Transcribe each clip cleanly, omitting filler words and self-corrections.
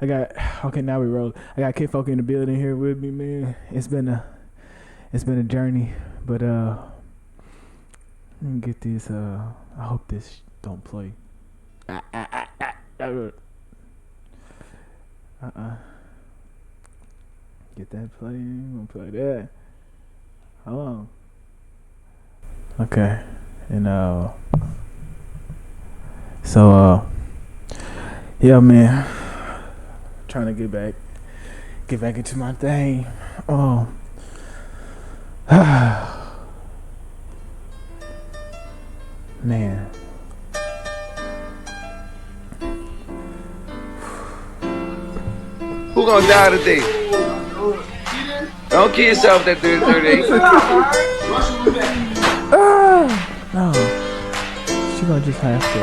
Okay, now we roll. I got Kid Folk in the building here with me, man. It's been a journey, but let me get this. I hope this don't play. Get that playing. I'm gonna play that. Hold on. Okay, and so yeah, man. Trying to get back into my thing. Oh, man. Who gonna die today? Don't kill yourself that 38. No, she gonna just have to.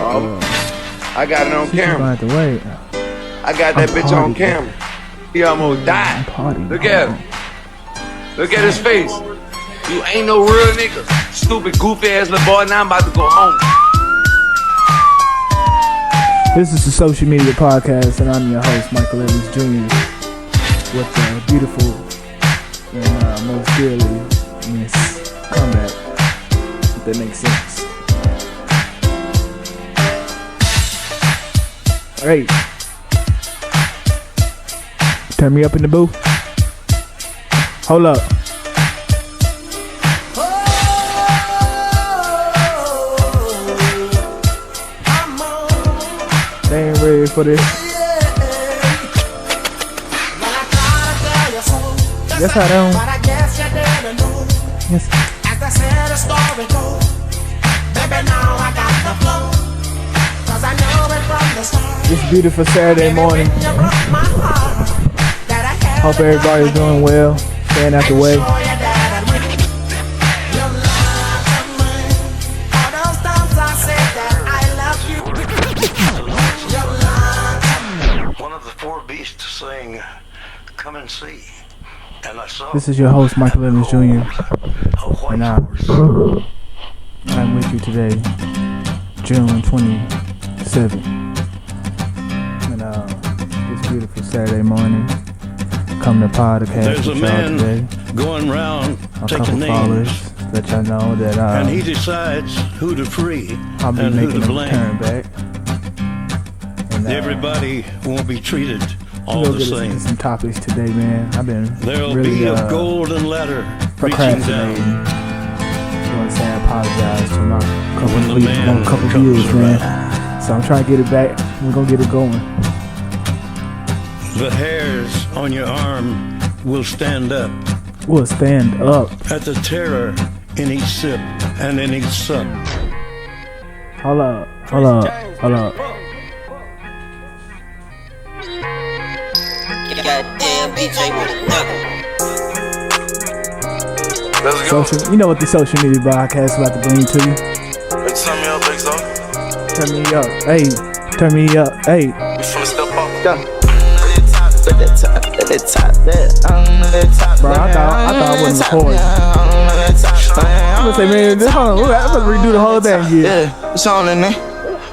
I got it on camera. Gonna have to wait. I got that bitch on camera. He almost died. Look at him. Look at his face. You ain't no real nigga. Stupid, goofy ass little boy. Now I'm about to go home. This is the Social Media Podcast, and I'm your host, Michael Evans Jr. with the beautiful and most dearly Miss Comeback, if that makes sense. Alright. Turn me up in the booth. Hold up. They ain't ready for this. Yes, I don't. Yes. It's beautiful Saturday morning. Hope everybody's doing well. Staying out the way. One of the four beasts saying, "Come and see." And I saw. This is your host, Michael Evans Jr. And I'm with you today, June 27th. And this beautiful Saturday morning. Come to podcast. There's a man today. going round A taking couple names, followers that y'all know that and he decides who to free I'll be and who making to a blame. return back. And, Everybody won't be treated all we'll the get same. into some topics today, man. I've been There'll really be a golden ladder reaching procrastinating. down. You know what I'm saying? I apologize to my When the man couple comes views, man. around. So I'm trying to get it back. We're gonna get it going. The hairs on your arm will stand up We'll stand up. at the terror in each sip and in each sup. Hold up. Goddamn DJ with a knuckle. Let's go. You know what the Social Media Podcast is about to bring to you. Turn me up, big dog. Turn me up. Hey. Turn me up. Hey. We finna step up. Let it top there. Bro, I thought I wasn't recording. I'm gonna say, man, hold on. I'm gonna redo the whole thing here. Yeah, it's on in there.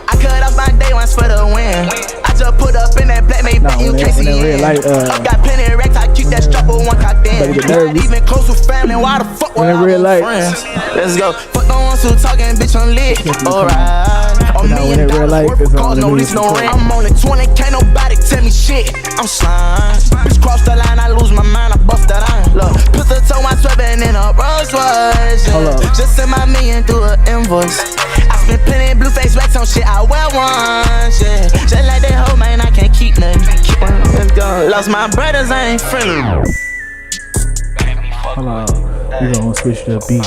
I cut up my day once for the win. I just put up in that black made back, you can't see it. I got plenty of racks, I keep that strap with one cocked in. Not even close with family, why the fuck would I red light. friends? Let's go. Fuck the ones who talking, bitch, I'm lit. Alright. $1 million worth of cars, no lease, no rent. I'm only 20, can't nobody tell me shit. I'm slime. Bitch, cross the line, I lose my mind, I bust that iron. Look, put the toe, my sweating in a Rolls Royce. Just send my million through an invoice. I spent plenty blue face racks on shit I wear once, yeah. Just like that hoe, man, I can't keep nothing. Let's go. Lost my brothers, I ain't friendly. Hold on. We gonna switch the beat.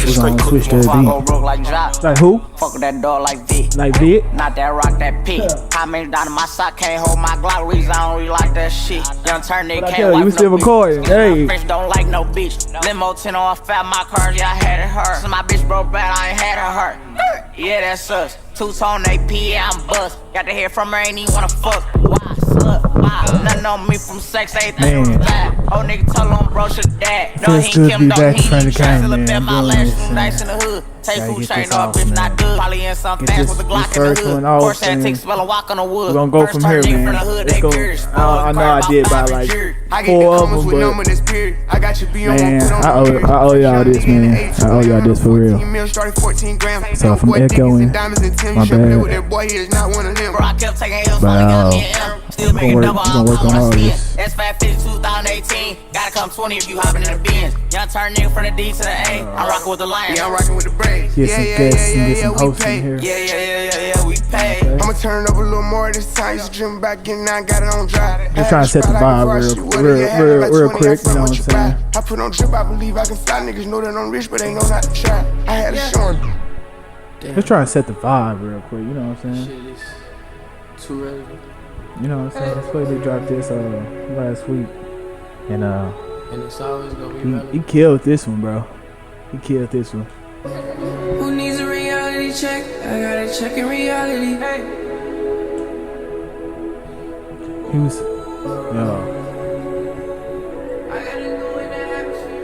We gonna switch the beat. Like who? Fuck with that dog like Vic. Like Vic? Not that rock, that pit. How many down in my sock can't hold my Glock? Reason I don't really like that shit. Young turn they can't you wipe was still no recording. bitch. Hey. Bitch don't like no bitch. Limo 10 on fat, my cars, yeah, I had it hurt. So my bitch broke bad, I ain't had her hurt. Yeah, that's us. Two-tone AP, yeah, I'm bust. Got to hear from her, ain't even wanna fuck. Why, slut? Nothing on me from sex, everything from that. Old nigga told him bro should dad. No, Feels he good to ain't be Kim, back though, in he front of ain't the trying camera, to man. bit I'm my doing lashes, this, nice in the hood. Take gotta food get chain this off, off, bitch, man. not good. Probably in some Get fast this- with the this Glock in the first hood. one off, Porsche and take smell and walk on the wood. we're gonna go First from turn here, nigga from man. the hood, Let's they go. curious. I know I did by like I get 4 the of comments them, with but number this period. I got your B on man, put on I owe y'all this, man. I owe y'all this for real. So if I'm echoing, my bad. Bro, I kept taking L's, But, finally got me an M. Still I'm making gonna double, work- gonna work on all this. That's 550 2018. Gotta come 20 if you hopping in the Benz. Young turn nigga from the D to the A. I'm rocking with the Lions. Yeah, I'm rocking with the Braves. Get some guests and get some we hosts pay. in here. Yeah, we pay. I'ma turn it up a little more this time. Used to dream about getting out, got it on dry. Just trying to set the vibe real quick, you know what I'm saying? I put on drip, I believe I can fly. Niggas know that I'm rich, but they know not to try. I had to show them. Just trying to set the vibe real quick, you know what I'm saying? Shit is too relevant. You know what I'm saying? That's why they dropped this last week. And And it's always gonna be he relevant. killed this one, bro. He killed this one. Who needs a reality check? I got a check in reality. Hey. He was, yo. I gotta go in that atmosphere.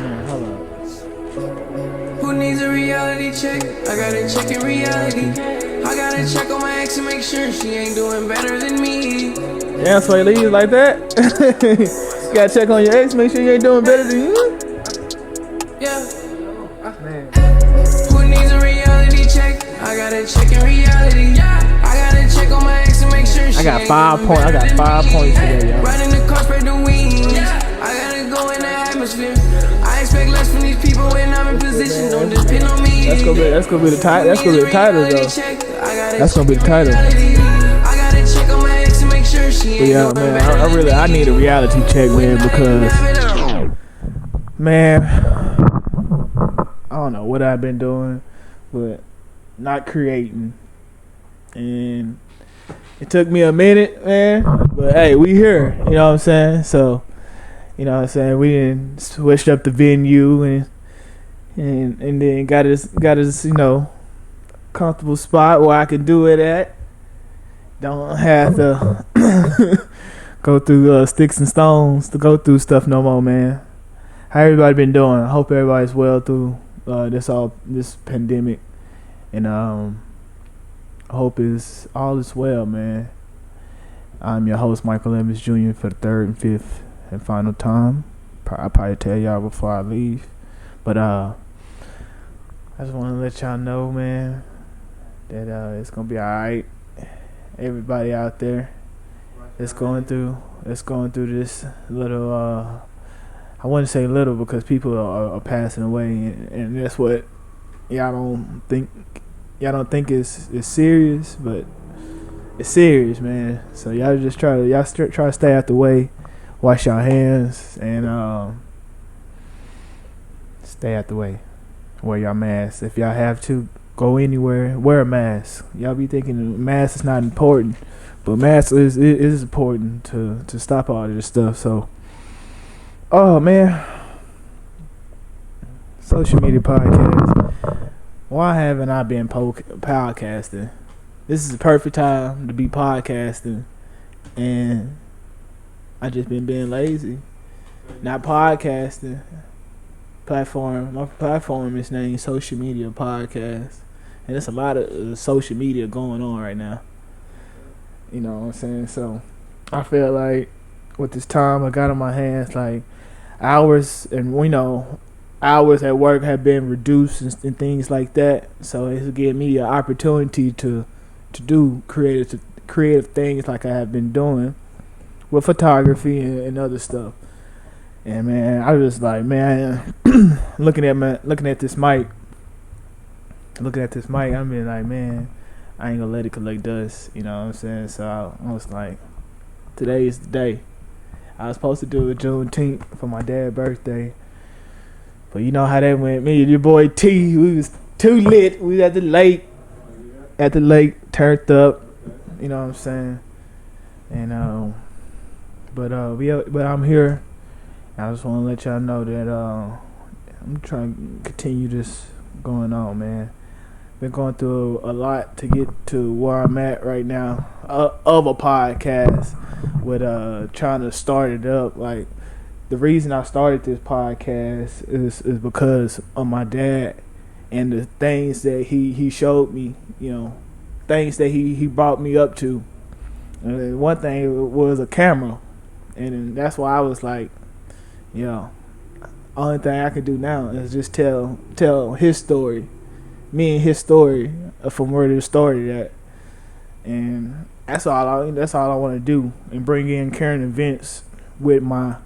Man, hold on. Who needs a reality check? I got a check in reality. I gotta check on my ex and make sure she ain't doing better than me. Damn, so you leave like that? You gotta check on your ex, make sure you ain't doing better than you. Yeah. Man. Who needs a reality check? I gotta check in reality. I gotta check on my ex and make sure she I got ain't 5 doing points. I better got 5 than me. points today, y'all. Riding the car, spread the wings. I gotta go in the atmosphere. I expect less from these people when I'm in position. Don't depend on me. That's gonna be the title. That's gonna be the title, though. That's gonna be the title. I gotta check on my ex and make sure she But ain't yeah, doing man, better I need a reality check, man, because, man, I don't know what I've been doing, but not creating. And it took me a minute, man, but hey, we here, you know what I'm saying? So, you know what I'm saying? We didn't switch up the venue and then got us, you know, comfortable spot where I can do it at. Don't have to go through sticks and stones to go through stuff no more, man. How everybody been doing? I hope everybody's well through this pandemic, and I hope all is well, man. I'm your host, Michael Evans Jr. for the 3rd and 5th and final time. I'll probably tell y'all before I leave, but I just want to let y'all know, man, that it's gonna be alright. Everybody out there that's going through this little I wouldn't say little because people are passing away, and that's what y'all don't think is serious, but it's serious, man. So y'all just try to stay out the way, wash your hands, and stay out the way. Wear your mask if y'all have to. Go anywhere, wear a mask. Y'all be thinking mask is not important, but mask is important to stop all this stuff. So, oh man, social media podcast. Why haven't I been podcasting? This is the perfect time to be podcasting, and I just been being lazy, not podcasting. My platform is named Social Media Podcast, and there's a lot of social media going on right now. You know what I'm saying? So I feel like with this time I got on my hands, like hours at work have been reduced and things like that. So it's giving me an opportunity to do creative things like I have been doing with photography and other stuff. And man, I was like, man, looking at this mic, I'm being like, man, I ain't gonna let it collect dust, you know what I'm saying? So I was like, today is the day. I was supposed to do a Juneteenth for my dad's birthday, but you know how that went. Me and your boy T, we was too lit. We was at the lake, turned up, you know what I'm saying? And but I'm here. I just want to let y'all know that I'm trying to continue this going on, man. been going through a lot to get to where I'm at right now of a podcast with trying to start it up. Like, the reason I started this podcast is because of my dad and the things that he showed me, things that he brought me up to. And one thing was a camera, and that's why I was like, only thing I can do now is just tell his story, me and his story, from where it started at, and that's all I want to do, and bring in current events with my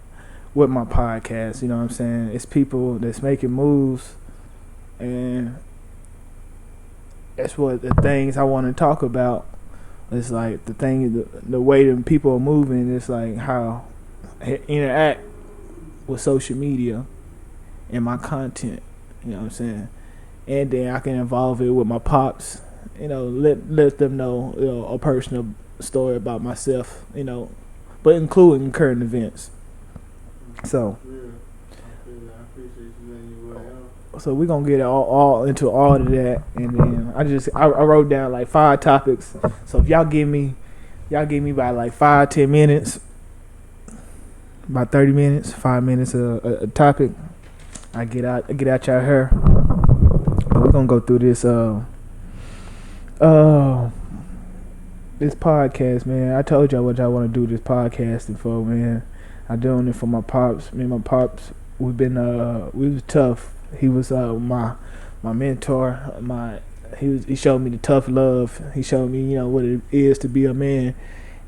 podcast. You know what I'm saying? It's people that's making moves, and that's what the things I want to talk about. It's like the way that people are moving. It's like how I interact with social media and my content. You know what I'm saying? And then I can involve it with my pops. Let them know, a personal story about myself. But including current events. So we're gonna get all into all of that, and then I wrote down like 5 topics. So if y'all give me by like 5-10 minutes, about 30 minutes, 5 minutes a topic, I get out y'all here. But we're gonna go through this this podcast, man. I told y'all what y'all want to do this podcasting for, man. I'm doing it for my pops. Me and my pops, we was tough. He was my mentor. He showed me the tough love. He showed me, what it is to be a man,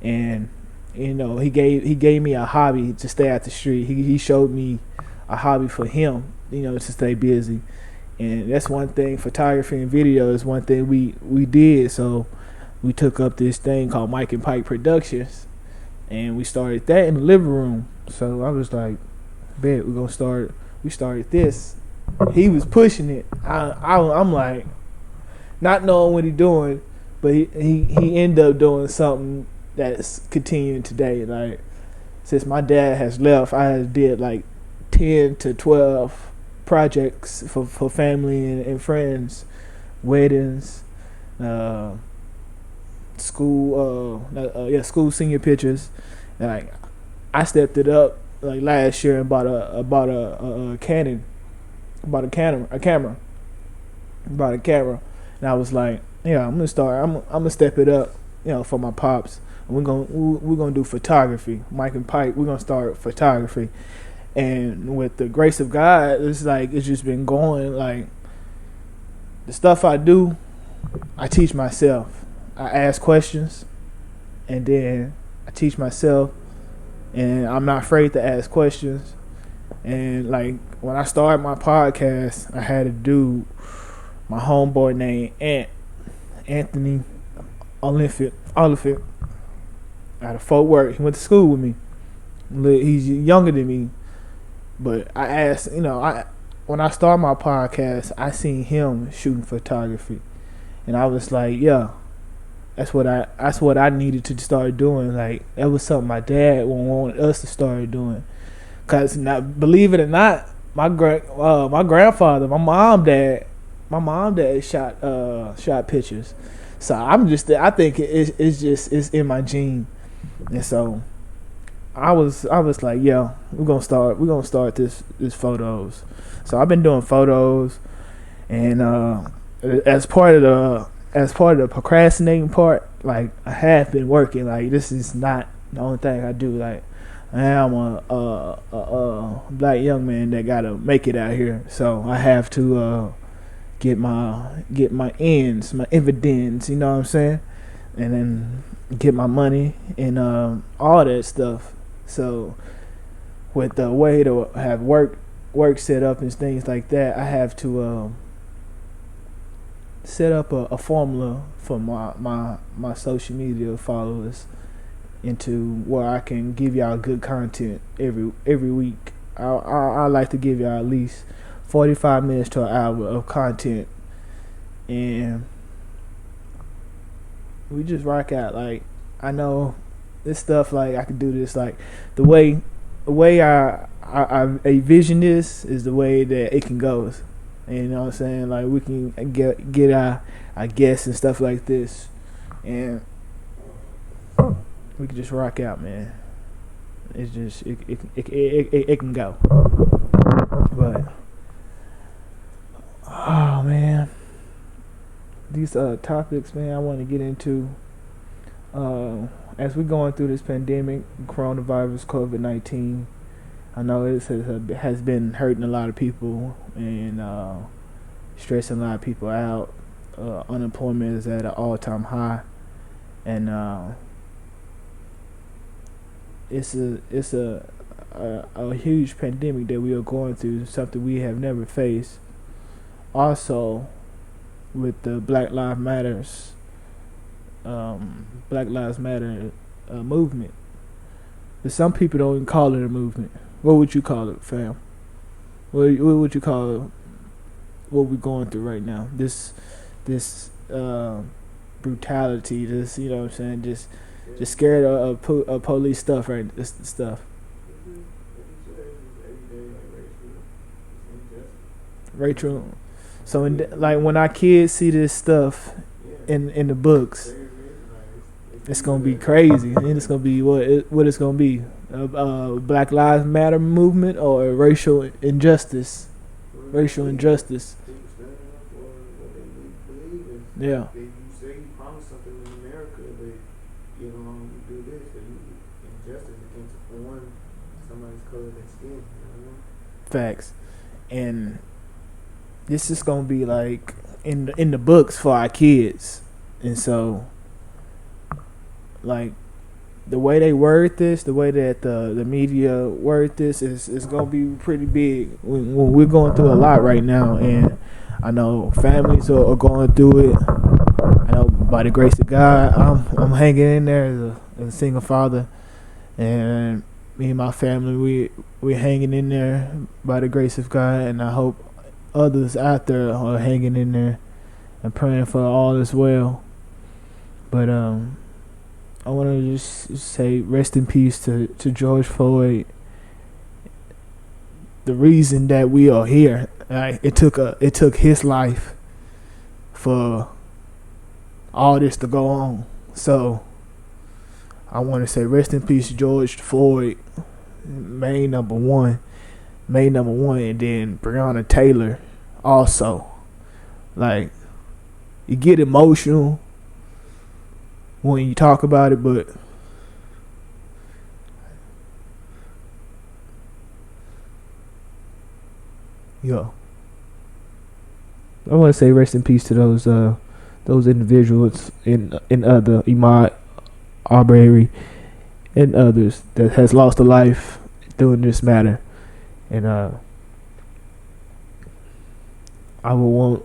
and he gave me a hobby to stay out the street. He showed me a hobby for him, to stay busy, and that's one thing. Photography and video is one thing we did. So we took up this thing called Mike and Pike Productions, and we started that in the living room. So I was like, bet we're gonna start. We started this. He was pushing it. I'm like, not knowing what he's doing, but he ended up doing something that's continuing today. Like, since my dad has left, I did like 10 to 12 projects for family and friends, weddings, school senior pictures. And like, I stepped it up like last year and bought a camera. And I was like, I'm gonna step it up, for my pops. And we're gonna do photography. Mike and Pike, we're gonna start photography. And with the grace of God, it's just been going. Like, the stuff I do, I teach myself. I ask questions, and then I teach myself, and I'm not afraid to ask questions. And like, when I started my podcast, I had a dude, my homeboy named Anthony Oliphant, out of Fort Worth. He went to school with me. He's younger than me, but I asked, when I started my podcast, I seen him shooting photography, and I was like, that's what I needed to start doing. Like, that was something my dad wanted us to start doing. Cause, believe it or not, my grandfather, my mom, dad shot pictures. So I think it's in my gene, and so I was like, we're gonna start this photos. So I've been doing photos, and as part of the procrastinating part, like, I have been working. Like, this is not the only thing I do. Like, I am a black young man that gotta make it out here, so I have to get my ends, my evidence, you know what I'm saying, and then get my money and all that stuff. So with the way to have work set up and things like that, I have to set up a formula for my social media followers, into where I can give y'all good content every week. I like to give y'all at least 45 minutes to an hour of content, and we just rock out. Like, I know this stuff, like, I can do this, like, the way I envision this is the way that it can go. And you know what I'm saying? Like, we can get our guests and stuff like this, and we can just rock out, man. It's just it can go. But oh man, these topics, man, I want to get into as we're going through this pandemic, coronavirus, COVID-19. I know it has been hurting a lot of people and stressing a lot of people out. Unemployment is at an all-time high, and it's a huge pandemic that we are going through, something we have never faced. Also, with the Black Lives Matter movement, but some people don't even call it a movement. What would you call it, fam? What would you call it? What we're going through right now? This brutality. This, you know what I'm saying? Just scared of police stuff, right? This stuff. Rachel. So when our kids see this stuff in the books, it's gonna be crazy, and it's gonna be what it's gonna be. Black Lives Matter movement or racial injustice. Yeah. You say you promise something in America, but you do this, but injustice against somebody's color than skin. Facts. And this is gonna be like in the books for our kids, and so like the way they word this, the way that the media word this is gonna be pretty big. When we're going through a lot right now, and I know families are going through it. I know by the grace of God, I'm hanging in there as a single father, and me and my family we're hanging in there by the grace of God, and I hope others out there are hanging in there and praying for all is well. But I want to just say rest in peace to George Floyd. The reason that we are here, it took his life for all this to go on. So I want to say rest in peace, George Floyd, main number one, and then Breonna Taylor also. Like, you get emotional when you talk about it, but I want to say rest in peace to those individuals in other Ahmaud Arbery and others that has lost a life doing this matter, and I would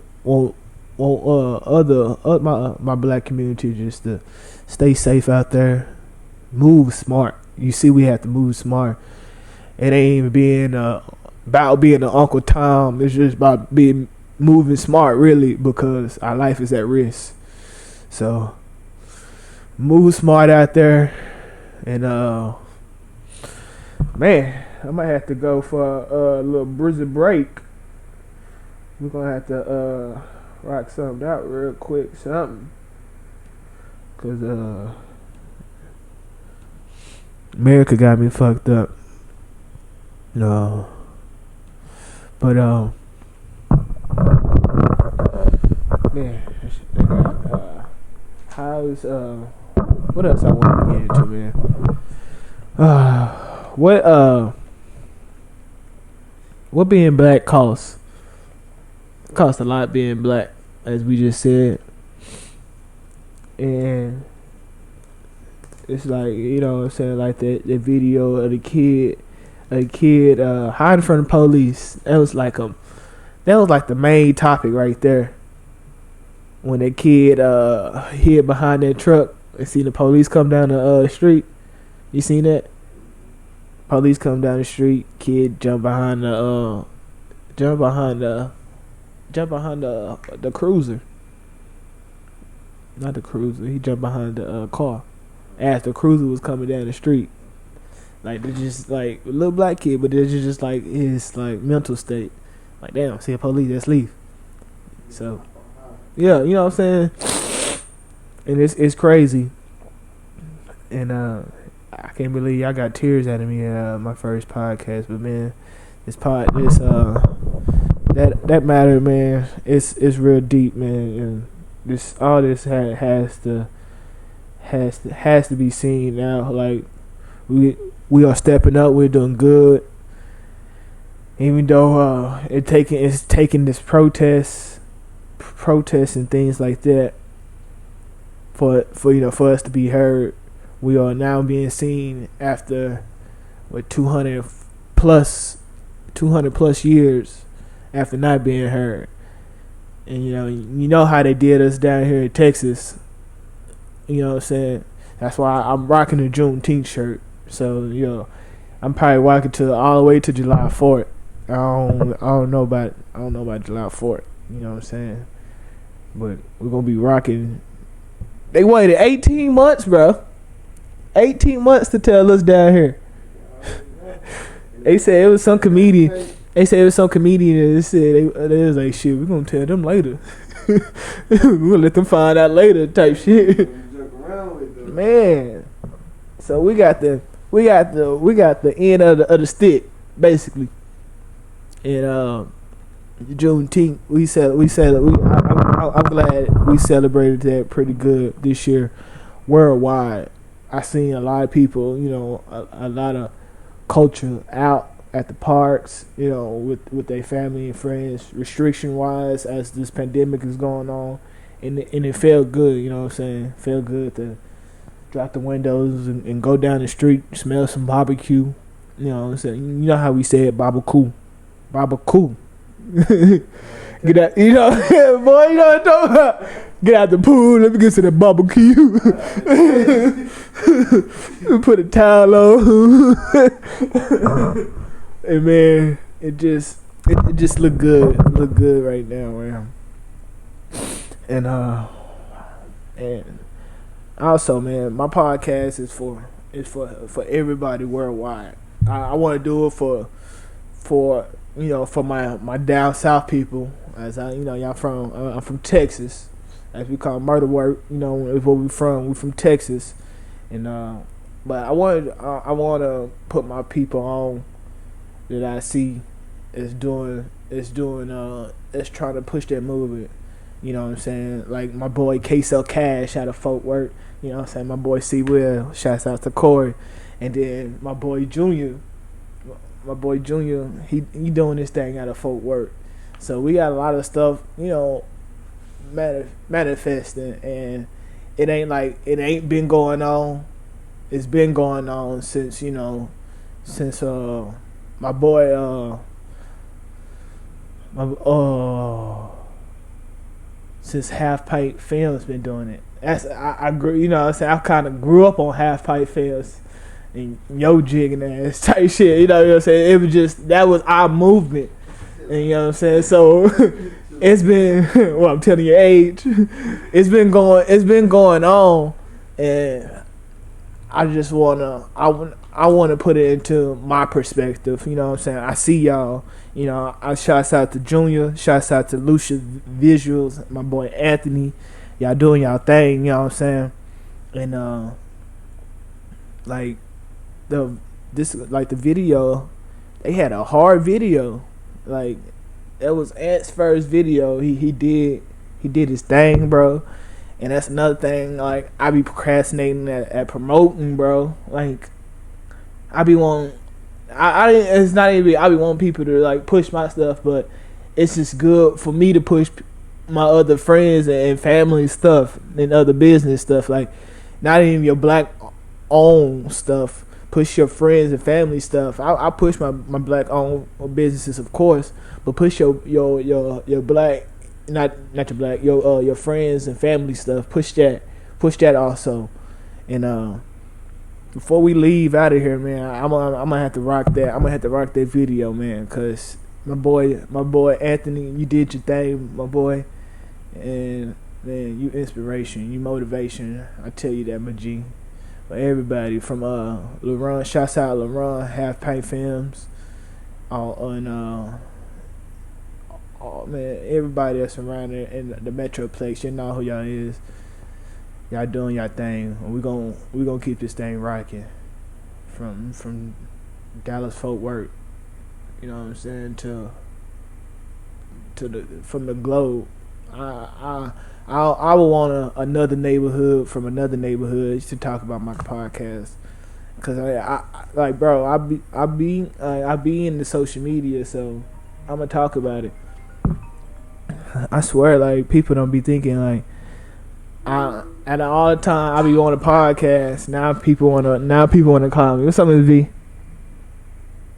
want my black community just to stay safe out there, move smart. You see, we have to move smart. It ain't being about being an Uncle Tom. It's just about moving smart, really, because our life is at risk. So move smart out there, and man, I might have to go for a little blizzard break. We're gonna have to rock something out real quick, cause America got me fucked up. No, but man, how's what else I want to get into, man? What being black costs? Costs a lot being black, as we just said, and it's like, you know what I'm saying, like the video of a kid hiding from the police. That was like the main topic right there. When that kid hid behind that truck and see the police come down the street. You seen that? Police come down the street, kid jump behind the cruiser. Not the cruiser. He jumped behind the car as the cruiser was coming down the street. Like, they're just like a little black kid, but they're just like his like mental state. Like, damn, see a police, let's leave. So, yeah, you know what I'm saying? And it's crazy. And I can't believe I got tears out of me my first podcast. But man, that matter, man, it's real deep, man. And all this has to be seen now. Like we are stepping up, we're doing good. Even though it's taking this protests and things like that for us to be heard. We are now being seen after 200 plus years after not being heard. And you know how they did us down here in Texas. You know what I'm saying? That's why I'm rocking the Juneteenth shirt. So I'm probably rocking all the way to July 4th. I don't know about July 4th. You know what I'm saying? But we're gonna be rocking. They waited 18 months, bro. 18 months to tell us down here. They said it was some comedian. They said it was some comedian that said they was like, shit, we're gonna tell them later. We're gonna let them find out later type shit. Man. So we got the end of the stick, basically. And Juneteenth, I'm glad we celebrated that pretty good this year worldwide. I seen a lot of people, a lot of culture out at the parks, with their family and friends, restriction wise, as this pandemic is going on, and it felt good. You know what I'm saying? Felt good to drop the windows and go down the street, smell some barbecue. You know what I'm saying? You know how we say it, barbecue. Get out, boy, you know what I'm talking about. Get out the pool, let me get to the barbecue. Put a towel on. And man, it just look good. It look good right now, man. And also, man, my podcast is for everybody worldwide. I want to do it for my down south people. As I'm from Texas, as we call murder work. Is where we from. We from Texas, and but I want to put my people on that I see is trying to push that movement. You know what I'm saying? Like my boy Queso Cash out of Fort Worth. You know what I'm saying? My boy C Will. Shouts out to Corey, and then my boy Junior. He doing this thing out of Fort Worth. So we got a lot of stuff, manifesting, and it ain't been going on. It's been going on since my boy since Half Pipe Films been doing it. I grew, I kind of grew up on Half Pipe Films. And yo jigging ass type shit, you know what I'm saying? It was just, that was our movement. And you know what I'm saying? So it's been, well, I'm telling your age, it's been going on, and I just wanna put it into my perspective. You know what I'm saying? I see y'all. I shouts out to Junior, shouts out to LUCID Visuals, my boy Anthony. Y'all doing y'all thing. You know what I'm saying? And the video, they had a hard video. Like, that was Ant's first video. He did his thing, bro. And that's another thing. Like, I be procrastinating at promoting, bro. Like, I be wanting, it's not even I be wanting people to like push my stuff, but it's just good for me to push my other friends and family stuff and other business stuff. Like, not even your black owned stuff. Push your friends and family stuff. I push my black owned businesses, of course, but push your black, not your black, your friends and family stuff. Push that also. And before we leave out of here, man, I'm gonna have to rock that. I'm gonna have to rock that video, man, cause my boy Anthony, you did your thing, my boy, and man, you inspiration, you motivation. I tell you that, my G. For everybody from LaRon, shouts out LaRon, Half Pint Films, on man, everybody that's around in the Metroplex, you know who y'all is. Y'all doing y'all thing. We gonna keep this thing rocking from Dallas Fort Worth. You know what I'm saying, to the from the globe. I would want another neighborhood from another neighborhood to talk about my podcast, cause I like, bro, I be in the social media, so I'm gonna talk about it. I swear, like, people don't be thinking like at all the time I be on a podcast. Now people wanna call me. What's up, Ms. V?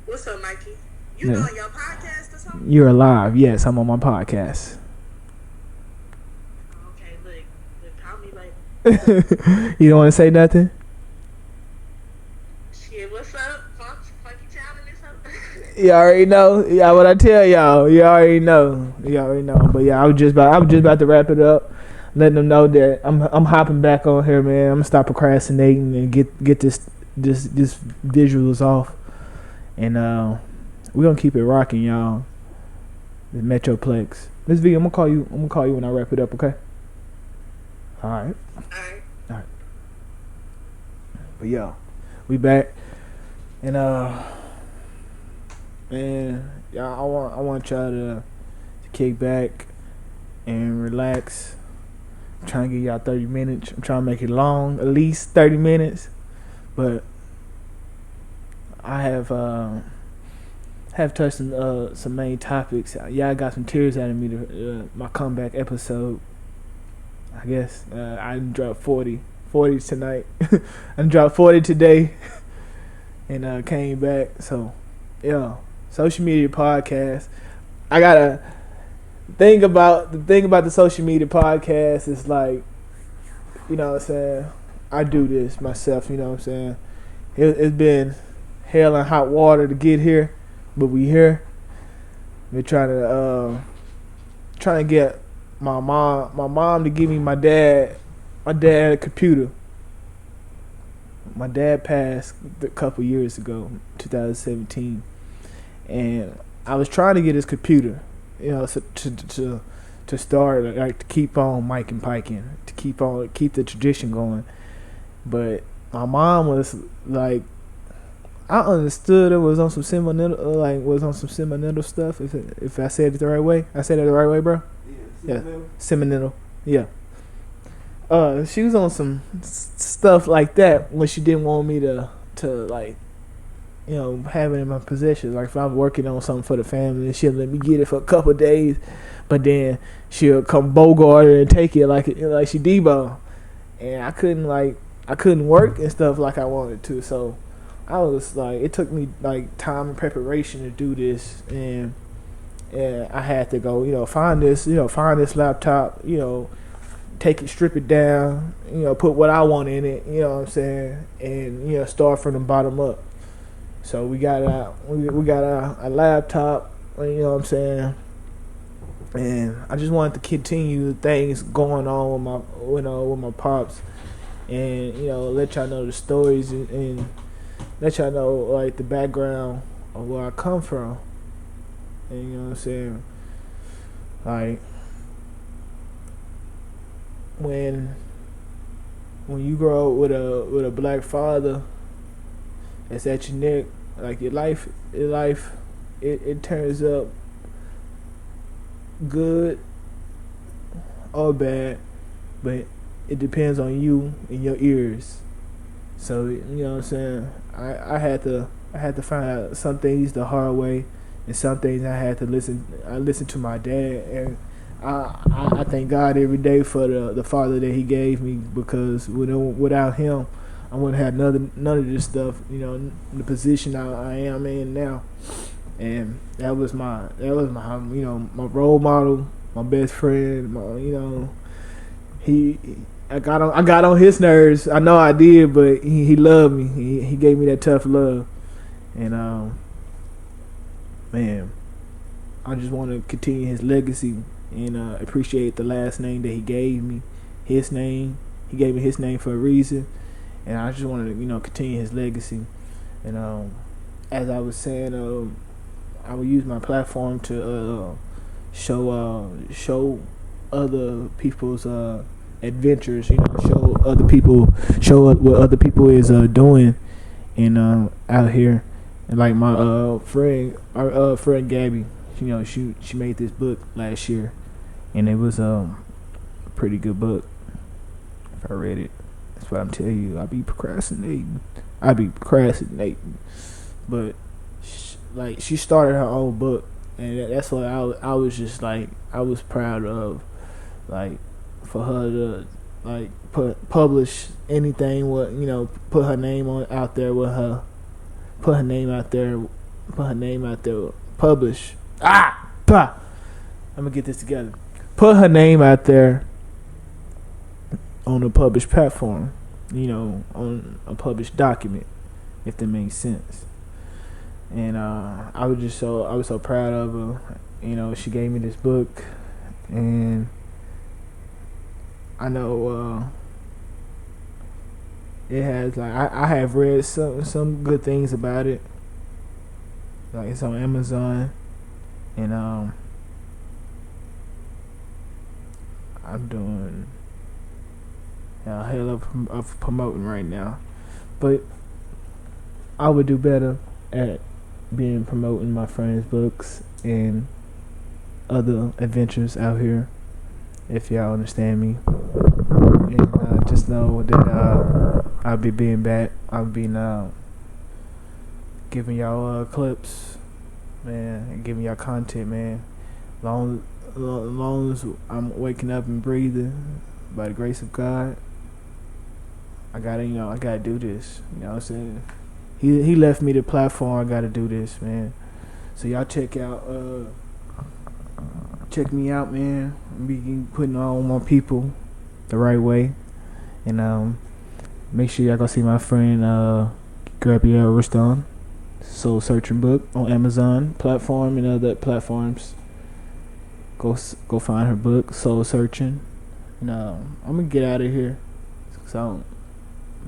What's up, Mikey? You on your podcast or something? You're alive. Yes, I'm on my podcast. Okay, look, call me later. You don't want to say nothing? Shit, what's up? Funky town or something? You already know. Yeah, what I tell y'all. You already know. But yeah, I was just about to wrap it up, letting them know that I'm hopping back on here, man. I'm gonna stop procrastinating and get this visuals off, and we're gonna keep it rocking, y'all. The Metroplex. Miss V, I'm gonna call you when I wrap it up, okay? Alright. But yeah, we back. And man, y'all, I want y'all to kick back and relax. I'm trying to give y'all 30 minutes. I'm trying to make it long, at least 30 minutes. But I have touched some main topics. Y'all got some tears out of me. My comeback episode, I guess. I dropped 40 tonight. I dropped 40 today, and came back. So, yeah, social media podcast. I gotta think about the social media podcast is like, you know what I'm saying, I do this myself. You know what I'm saying. It's been hell and hot water to get here, but we here. We're trying to get my mom to give me my dad a computer. My dad passed a couple years ago, 2017, and I was trying to get his computer, you know, to start, like, to keep on mic and piking, to keep the tradition going. But my mom was like, I understood it was on some seminal stuff. If I said it the right way, I said it the right way, bro. Yeah, seminal. Yeah. She was on some stuff like that when she didn't want me to like, you know, have it in my possession. Like, if I'm working on something for the family, she'll let me get it for a couple of days, but then she'll come bogart it and take it like she Debo, and I couldn't work and stuff like I wanted to. So I was like, it took me like time and preparation to do this, and I had to go, you know, find this laptop, you know, take it, strip it down, you know, put what I want in it, you know what I'm saying, and, you know, start from the bottom up. So we got a laptop, you know what I'm saying, and I just wanted to continue things going on with my pops, and, you know, let y'all know the stories and let y'all know, like, the background of where I come from. And, you know what I'm saying, like, when you grow up with a black father that's at your neck, like, your life it turns up good or bad, but it depends on you and your ears. So, you know what I'm saying, I had to find out some things the hard way, and some things I listened to my dad, and I thank God every day for the father that he gave me, because without him, I wouldn't have none of this stuff, you know, the position I am in now. And that was my you know, my role model, my best friend, you know, I got on his nerves. I know I did, but he loved me. He gave me that tough love, and man, I just want to continue his legacy and appreciate the last name that he gave me. His name, he gave me his name for a reason, and I just want to, you know, continue his legacy. And as I was saying, I will use my platform to show other people's adventures. Show what other people is doing and out here. And like my our friend Gabby, she made this book last year, and it was a pretty good book. If I read it, that's what I'm telling you. I be procrastinating. But she started her own book, and that's what I was just like, I was proud of, like, for her to like publish anything, put her name out there with her, put her name out there, publish. I'm gonna get this together. Put her name out there on a published platform, on a published document, if that makes sense. And I was so proud of her. She gave me this book, and I know it has, like, I have read some good things about it. Like, it's on Amazon, and I'm doing a hell of promoting right now, but I would do better at promoting my friends' books and other adventures out here, if y'all understand me. And just know that I'll be being back. I'll be giving y'all clips, man, and giving y'all content, man. Long as I'm waking up and breathing, by the grace of God, I gotta do this. You know what I'm saying? He left me the platform. I gotta do this, man. So y'all check me out, man. Be putting on my people the right way, and make sure y'all go see my friend Gabrielle Ruston, Soul Searching book on Amazon platform and other platforms. Go find her book, Soul Searching. And I'm gonna get out of here, so I'm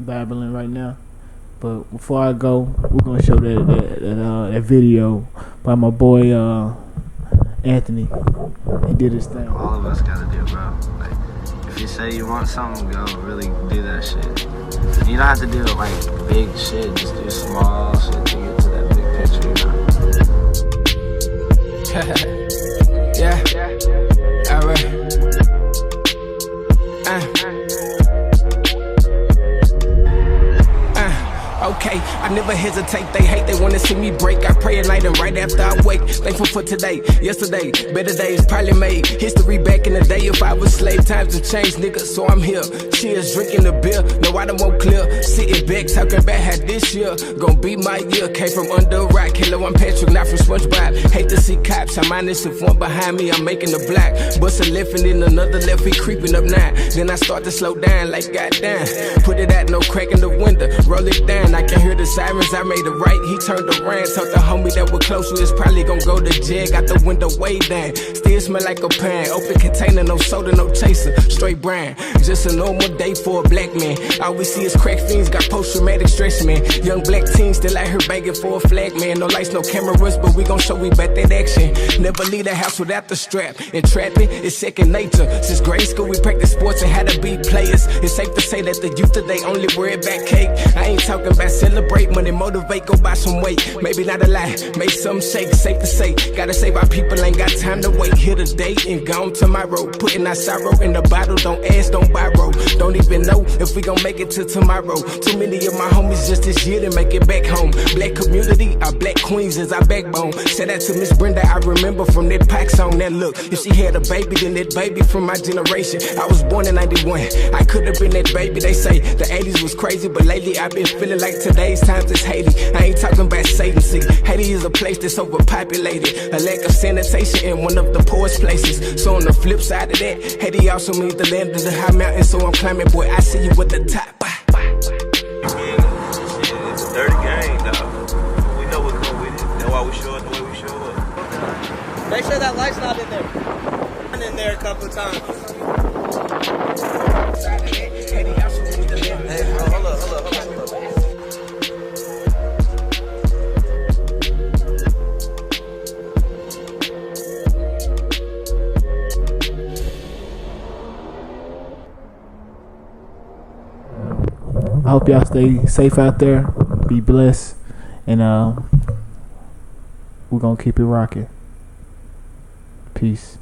babbling right now. But before I go, we're gonna show that video by my boy Anthony. He did his thing. All of us gotta do, bro. Like, if you say you want something, go really do that shit. You don't have to do like big shit. Just do small shit to get to that big picture, Yeah. Alright. Okay, I never hesitate, they hate, they wanna see me break. I pray at night and right after I wake. Thankful for today, yesterday, better days probably made history back in the day. If I was slave, times have changed, nigga, so I'm here. Cheers, drinking the beer, no I don't want clear. Sitting back, talking about how this year gon' be my year. Came from under a rock, hello, I'm Patrick, not from SpongeBob. Hate to see cops, I'm honest, if one behind me, I'm making the block. Bust a left and then another left, we creeping up now. Then I start to slow down, like goddamn. Put it out, no crack in the window, roll it down. I can hear the sirens, I made a right, he turned around. Told the homie that we're close, we was probably gon' go to jail. Got the window way down, still smell like a pan. Open container, no soda, no chaser, straight brand. Just a normal day for a black man. All we see is crack fiends, got post-traumatic stress, man. Young black teens still out here begging for a flag, man. No lights, no cameras, but we gon' show we bet that action. Never leave the house without the strap. And trapping is second nature. Since grade school we practice sports and how to be players. It's safe to say that the youth today only worry about cake. I ain't talking about celebrate, money motivate, go buy some weight. Maybe not a lie, make some shake, safe to say. Gotta save our people, ain't got time to wait. Here today and gone tomorrow. Putting our sorrow in the bottle, don't ask, don't borrow. Don't even know if we gon' make it to tomorrow. Too many of my homies just this year to make it back home. Black community, our black queens is our backbone. Said that to Miss Brenda, I remember from that Pac song. That look, if she had a baby, then that baby from my generation. I was born in 91, I could have been that baby. They say the 80s was crazy, but lately I've been feeling like today's times is Haiti. I ain't talking about Satan, see. Haiti is a place that's overpopulated. A lack of sanitation in one of the poorest places. So on the flip side of that, Haiti also means the land of the high mountains. So I'm climbing, boy, I see you at the top. It's a dirty game, dog. We know what's going with it. That's why we show up the way we show up. Make sure that light's not in there. I'm in there a couple of times. Hey, hold up. I hope y'all stay safe out there. Be blessed. And we're going to keep it rocking. Peace.